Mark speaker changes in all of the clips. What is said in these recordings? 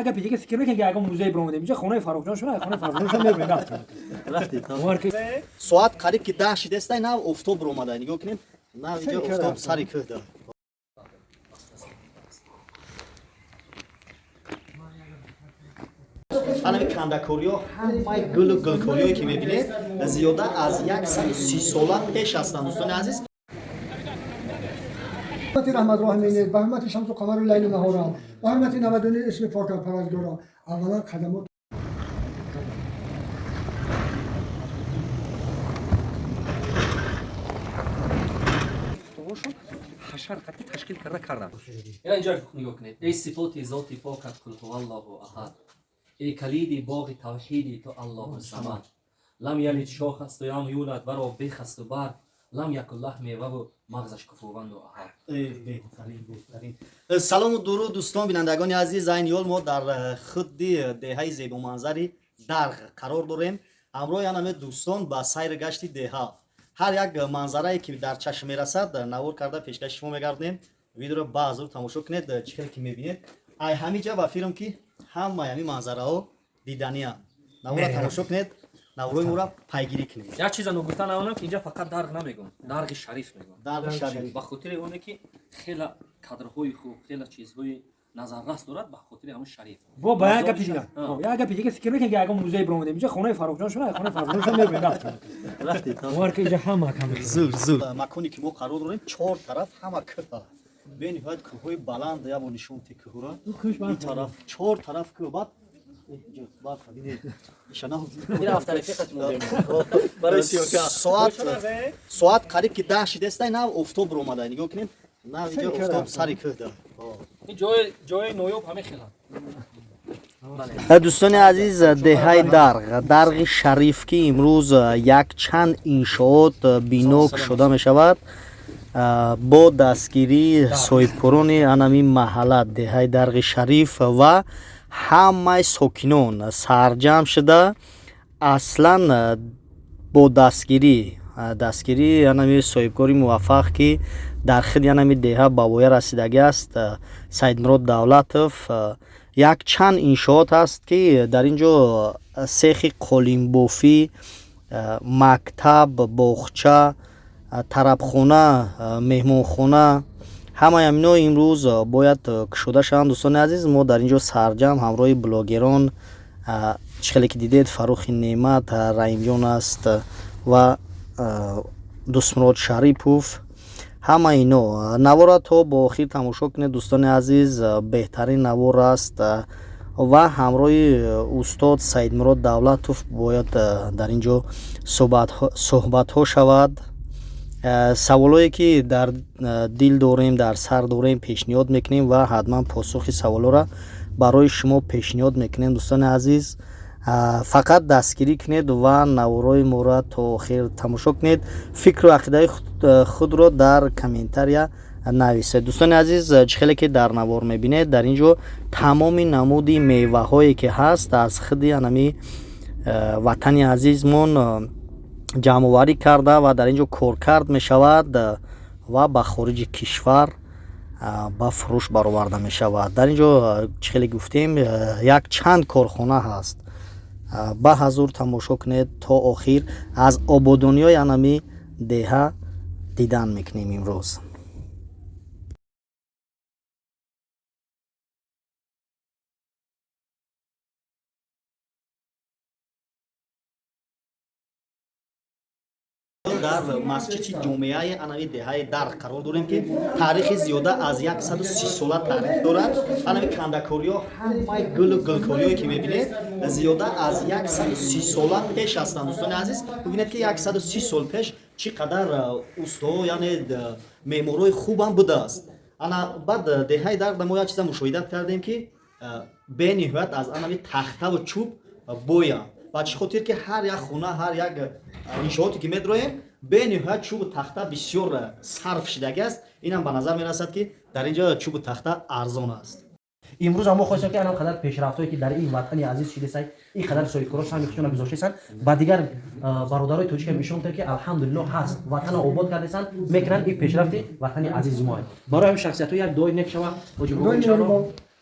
Speaker 1: اگه پیگه فکر میکنی که اگه موزه برام میشه خونه فاروق جان شونه خونه فاروق جان میبینید رفتی
Speaker 2: ساعت قریب که 10 شده است نه افتاب اومده نگاه کنید نه اینجا افتاب سری کوه داره همین کندکوری‌ها همه گلکوری‌هایی که می‌بینید زیاده از 130 سال پیش هستند دوستان عزیز.
Speaker 3: حرمت رحمت راهمینه به حرمت شمس و قمر و لیل و نهارا به حرمت 99 اسم پاک پروردگارا اولا خدمات
Speaker 1: حشر قطعی تشکیل کردم
Speaker 4: یا اینجا نگاه کنید ای صفات ذاتی پاکت کل هو الله احد ای کلید باغ توحیدی تو الله الصمد لم یلد شاخ است و یم یولد ورا بیخ است و بر لم یکن له میوه و مغزش کفوبند و احد.
Speaker 2: بهترین سلام و درود دوستان بینندگان عزیز این یول ما در خود دهه زیبا منظری درغ قرار داریم امروز همه دوستان با سیر گشت دهه هر یک منظره که در چشم میرسد نوار کرده پیشکش شما میگردیم ویدیو رو با حضور تماشا کنید چیکار که میبینید ای همینجا با فیلم که همه همین منظره ها دیدنی ام نوار تماشا کنید نوروی مورا پیگیری کنید
Speaker 4: یک چیز نگفتن اونم که اینجا فقط درغ نمیگم درغ شریف میگم
Speaker 2: درغ شریف
Speaker 4: به خاطر اونه که خیلی کادرهای خوب خیلی چیزهای نظررس دارد به خاطر همون شریف
Speaker 1: با باید که پیگه یا اگه پیگه فکر میکنی که اگه موزه برام میشه خونه فاروق جان شونه خونه فاروق جان میبینید
Speaker 2: رفتی
Speaker 1: وار که اینجا همه کم
Speaker 2: زور مکانی که ما قرار داریم چهار طرف همه کوه به نهایت کوههای بلند یا با نشون تکه را این طرف چهار طرف کوه بعد بعد خدید شنو
Speaker 4: میره افتر رفیقتون برای
Speaker 2: ساعت قریب که 10 شده است نه افتاب اومده نگاه کنید نه اینجا افتاب سری کوه داره
Speaker 4: این جای نویوب همه خیلی
Speaker 2: دوستان عزیز دهه درغ شریف که امروز یک چند انشاءات بینوک شده می شود با دستگیری صاحبکاران انمی محله دهه درغ شریف و همه ساکنان سرجم شده اصلا با دستگیری انمی صاحبکاری موفق که در خود انمی دهه به وای رسیدگی است سید مراد دولتوف یک چند انشاءات است که در اینجا سیخ قالینبافی مکتب باغچه طربخانه مهمانخانه همه اینا امروز باید کشوده شوند دوستان عزیز ما در اینجا سرجم همراه بلاگران چخلی که دیدید فروخ نعمت رحیم جان است و دوست مراد شریپوف همه اینا نوار تا با آخر تماشا کنید دوستان عزیز بهترین نوار است و همراه استاد سید مراد دولتوف باید در اینجا صحبت ها شود سوالایی که در دل داریم در سر داریم پیشنهاد میکنیم و حتما پاسخ سوالا را برای شما پیشنهاد میکنیم دوستان عزیز فقط دستگیری کنید و نوارای ما را تا آخر تماشا کنید فکر و عقیده خود را در کامنتاریا نویسید دوستان عزیز چخیلی که در نوار میبینید در اینجا تمام نمودی میوه هایی که هست از خود انمی وطن عزیزمون جمع آوری کرده و در اینجا کار کرد می شود و به خارج کشور با فروش برآورده می شود در اینجا چخیلی گفتیم یک چند کارخانه هست با حضور تماشا کنید تا آخر از آبادانی‌های انمی دهه دیدن میکنیم امروز در مسجد جمعه انمی دهه درغ قرار داریم که تاریخ زیاده از 130 سال تاریخ دارد انمی کندکوری‌ها همه گلکوری‌هایی که می‌بینید زیاده از 130 سال پیش هستند دوستان عزیز ببینید که 130 سال پیش چقدر استا یعنی معمارای خوب هم بوده است انا بعد دهه درغ ما یک چیز مشاهده کردیم که به نهایت از انمی تخته و چوب بویا و چه خاطر که هر یک خونه هر یک انشاءاتی که می‌داریم به نهایت چوب و تخته بسیار صرف شدگی است این هم به نظر میرسد که در اینجا چوب و تخته ارزان است
Speaker 5: امروز ما خواستیم که الان قدر پیشرفتایی که در این وطن عزیز شده است این قدر صاحبکارا هم میتونن گذاشته است و دیگر برادرای توجیه که میشون که الحمدلله هست وطن آباد کردن میکنن این پیشرفت وطن عزیز ما برای هم شخصیت یک دعای نیک شود و جمهوری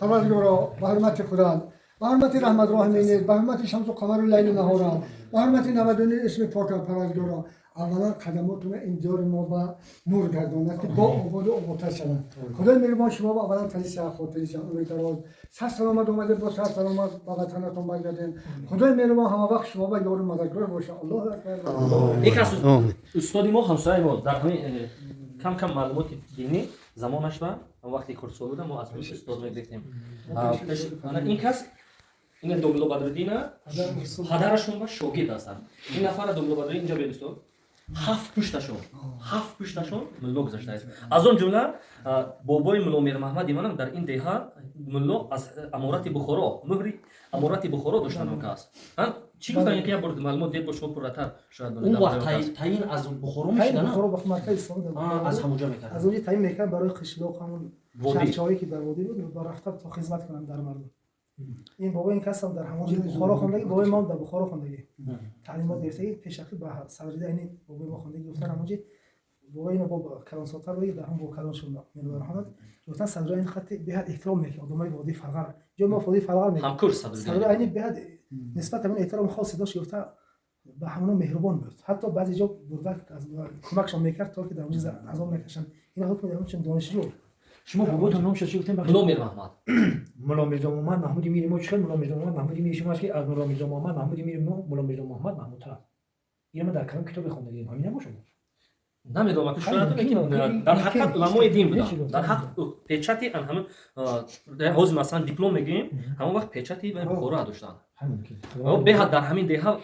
Speaker 3: پروردگارا به حرمت خدا، به حرمت رحمت راحمینت، به حرمت شمس و قمر و لیل و نهارا، به حرمت 99 اسم پاک پروردگارا، اولا قدماتون اینجا ما به نور گرداند که با آباد و آبادتر شوند. خدای مهربان شما با اولا تنی صحت خاطری جان دراز سر سلامت اومده با سر سلامت به وطنتون برگردین. خدای مهربان همه وقت شما با یار مددگار باشه. الله اکبر.
Speaker 4: یک از استادی ما همسایه ما در همین کم کم معلومات دینی زمانش با وقتی کورس بودم ما از استاد میگفتیم این کس این دوبلو بدردین پدرشون با شوگی هستن. این نفر دوبلو بدردین اینجا بیستو هفت پشتشون ملو گذاشته است. از اون جمله بابای ملو میر محمد ایمان در این دهه ملو از امارات بخارا مهری امارات بخارا داشتن اون کس. چی گفتن که برد معلومات دید با شما پرتر شاید
Speaker 5: اون وقت تعیین از بخارا میشدن.
Speaker 3: بخارا وقت مرکز سعود
Speaker 5: از همونجا میکردن.
Speaker 3: از اونجا تعیین میکردن برای قشلاق همون شهرچه‌ای که در وادی بود با رفتن تا خدمت کنن در مردم. این بابا این کس هم در همون بخارا خوندگی بابای ما در بخارا خوندگی تعلیمات گرفته پیشکی به صدر این بابای ما خوندگی گفتن همونجا بابای ما با کلان ساتر روی در هم با کلان شون میلاد حامد گفتن صدر این خط به حد احترام میکنه آدمای وادی فرغر جو ما وادی فرغر میگه
Speaker 4: هم کورس
Speaker 3: صدر این به حد نسبت به احترام خاصی داشت گفته به همون مهربان بود حتی بعضی جا برده از کمکشون میکرد تا که در اونجا عذاب نکشن این حکم در چون دانشجو
Speaker 1: شما باباتون نام چی گفتین؟
Speaker 4: ملو میر محمد.
Speaker 1: ملا میرزا محمد محمودی میری ما چیکار ملا میرزا محمد محمودی میری شما که از ملا میرزا محمد محمودی میری ما ملا میرزا محمد محمود تا اینو ما در کلام کتاب خوندگی همین نباشه
Speaker 4: نمیدونم که شاید میگیم در حق علمای دین بودن در حق پیچتی ان همون در حوز مثلا دیپلم میگیم همون وقت پیچتی به بخارا داشتن به حد در همین دهه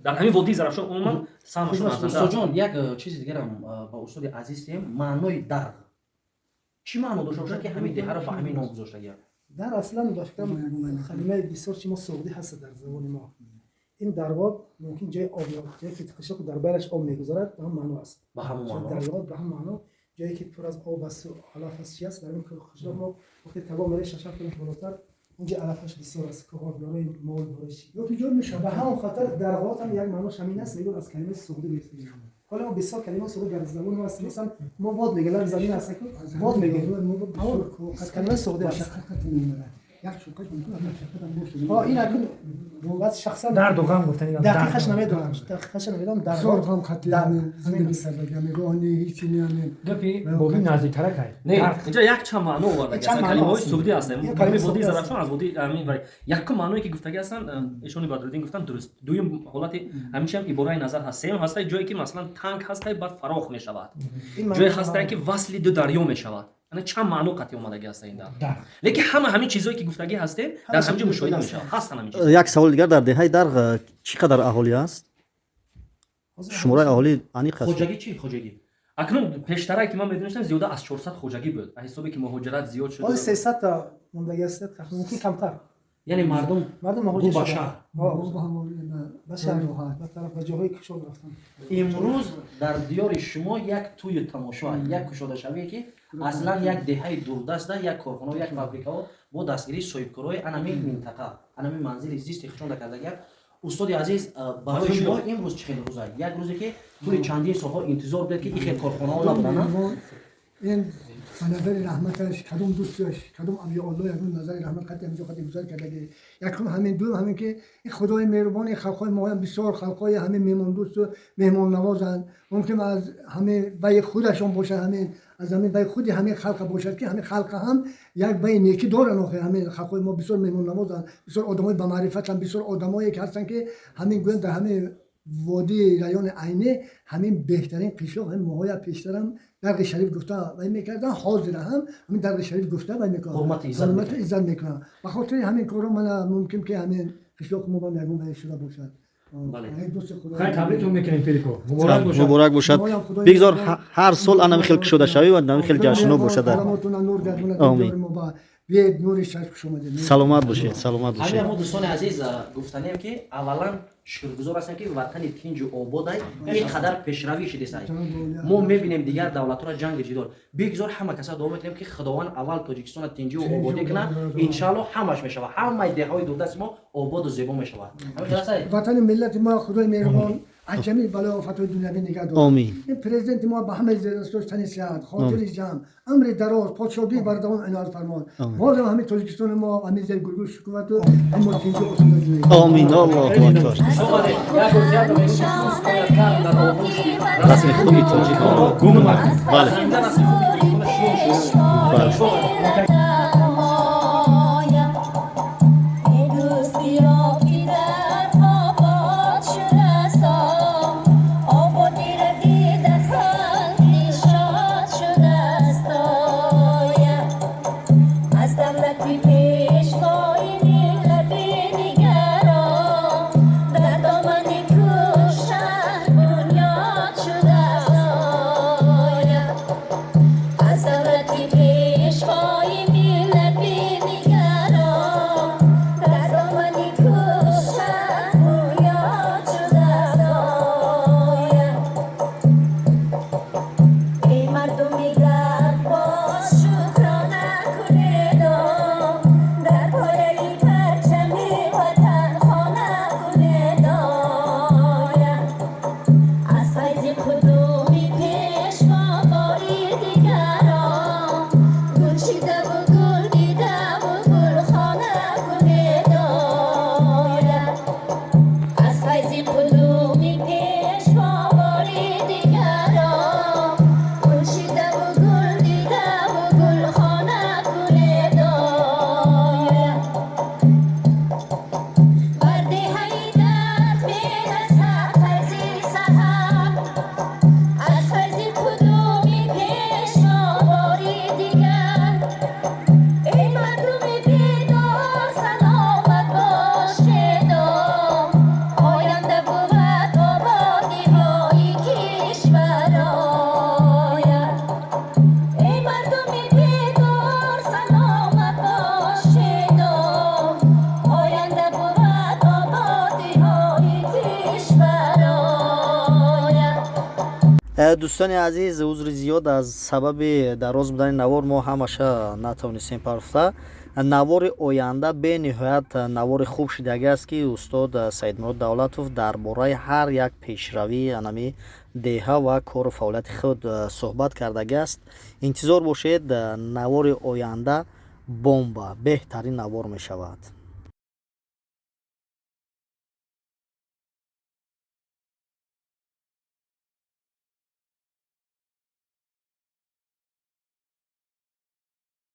Speaker 4: در همین وادی زرافشان عموما سامشون
Speaker 5: استاد جان یک چیز دیگه هم با استاد عزیز تیم معنای در چی معنی داشته که همین دهه رو به همین نام گذاشته گیره
Speaker 3: در اصلا با فکر کلمه بسیار چی ما سعودی هست در زبان ما این درباد ممکن جای آب جایی که قشق در برش آب میگذارد به هم معنا است
Speaker 5: به همون معنا
Speaker 3: درباد به هم معنا جایی که پر از آب است و علف است چی است در این قشق ما وقتی تبا میره شش کنیم بالاتر اونجا علفش بسیار است که ها داره مال داره چی یا که جور میشه به همون خاطر درباد هم یک معناش همین است میگن از کلمه سعودی گرفته حالا ما بسیار کلمات سعودی در زبان ما است مثلا ما باد میگیم زمین است که باد میگیم از کلمه سعودی است یک شوکش میتونه شرکت هم باشه این اکنون بعد شخصا
Speaker 1: در دوغم گفتن
Speaker 3: دقیقش نمیدونم در
Speaker 1: سرغم
Speaker 3: خط همین زندگی سرگرمی روحانی هیچ نمیدونم
Speaker 1: گپی بوبی نزدیکتر کای
Speaker 4: نه اینجا یک چند معنا آورده که کلمه‌های سعودی هستن کلمه وادی زرافشان از وادی همین برای یک معنایی که گفتگی هستن ایشون بدرالدین گفتن درست دویم حالت همیشه هم عبارت نظر هست سیم هست جایی که مثلا تانک هست بعد فراخ می شود جایی هست که وصل دو دریا می شود انا چند معنی قطعی اومده است این در لیکن همین چیزایی که گفتگی هسته در همینجا مشاهده میشه هستن همین چیزا
Speaker 2: یک سوال دیگر در دهه در چقدر اهالی است شماره اهالی انیق است
Speaker 5: خوجگی چی خوجگی
Speaker 4: اکنون پیشترایی که من میدونستم زیاده از 400 خوجگی بود حسابی که مهاجرت زیاد شده
Speaker 3: حالا 300 تا موندگی است ممکن کمتر
Speaker 5: یعنی مردم
Speaker 3: مهاجر
Speaker 5: با
Speaker 3: شدن
Speaker 5: شهر
Speaker 3: با شهر به طرف جاهای کشور رفتن
Speaker 5: امروز در دیار شما یک توی تماشا یک کشاده شوی که اصلا یک دهه دوردست ده یک کارخانه یک فابریکا با دستگیری صاحبکارای انمی منطقه انمی منزل زیست خشونده کرده گرد استاد عزیز برای شما امروز چه روزه یک روزی که توی چندین سالها انتظار بوده که این خیلی کارخانه ها نبودن
Speaker 3: این نظر رحمتش کدوم دوستش کدوم اولیاء الله یکون نظر رحمت قد امضا قد گذار کرده یکون همین دو همین که این خدای مهربان خلقای ما هم بسیار خلقای همین مهمان دوست و مهمان نوازن ممکن از همه بای خودشون باشه همین از همین بای خودی همین خلق باشد که همین خلق هم یک بای نیکی دارن آخه همین خلقای ما بسیار مهمان نوازن بسیار آدمای با معرفت هم بسیار آدمایی که هستن که همین گویا در همین وادی رایان عینه همین بهترین قشاق همین ماهای پیشترم درگ شریف گفته و میکردن حاضر هم همین درگ شریف گفته و میکردن حرمت عزت میکنن و خاطر همین کارو من ممکن که همین قشاق ما با نگون شده باشد
Speaker 1: خیلی تبریکتون میکنیم پیلیکو
Speaker 2: مبارک باشد بگذار هر سال انم خیلی شده شوی و انم خیلی جشنو باشه در آمین سلامت باشید سلامت باشید
Speaker 5: همه ما دوستان عزیز گفتنیم که اولا شکرگزار هستیم که وطن تنج و آباد اینقدر پیشروی شده است ما میبینیم دیگر دولت‌ها را جنگ جدال بگذار همه کسا دعا میکنیم که خداوند اول تاجیکستان تنجی و آبادی کنه ان شاء الله همش میشه همه دههای دو دست ما آباد و زیبا میشه
Speaker 3: وطن ملت ما خدای مهربان از جمعی بلا و فتوی دنیوی نگه دار.
Speaker 2: آمین.
Speaker 3: این پرزیدنت ما به همه زیرستان صحت، خاطر جمع، امر دراز، پادشاهی بر دوام عنایت فرمان. باز هم همین تاجیکستان ما همین زیر گرگوش حکومت و این ملتینجا اصول زندگی.
Speaker 2: آمین. الله اکبر. رسم خوبی تاجیکان گم بله. دوستان عزیز، عذر زیاد از سبب دراز بودن نوار ما همشه نتوانستیم پرفته. نوار آینده به نهایت نوار خوب شده است که استاد سیدمراد دولتوف درباره هر یک پیشروی انمی دیه و کار و فعالیت خود صحبت کرده است. انتظار باشید نوار آینده بمب بهترین نوار می شود.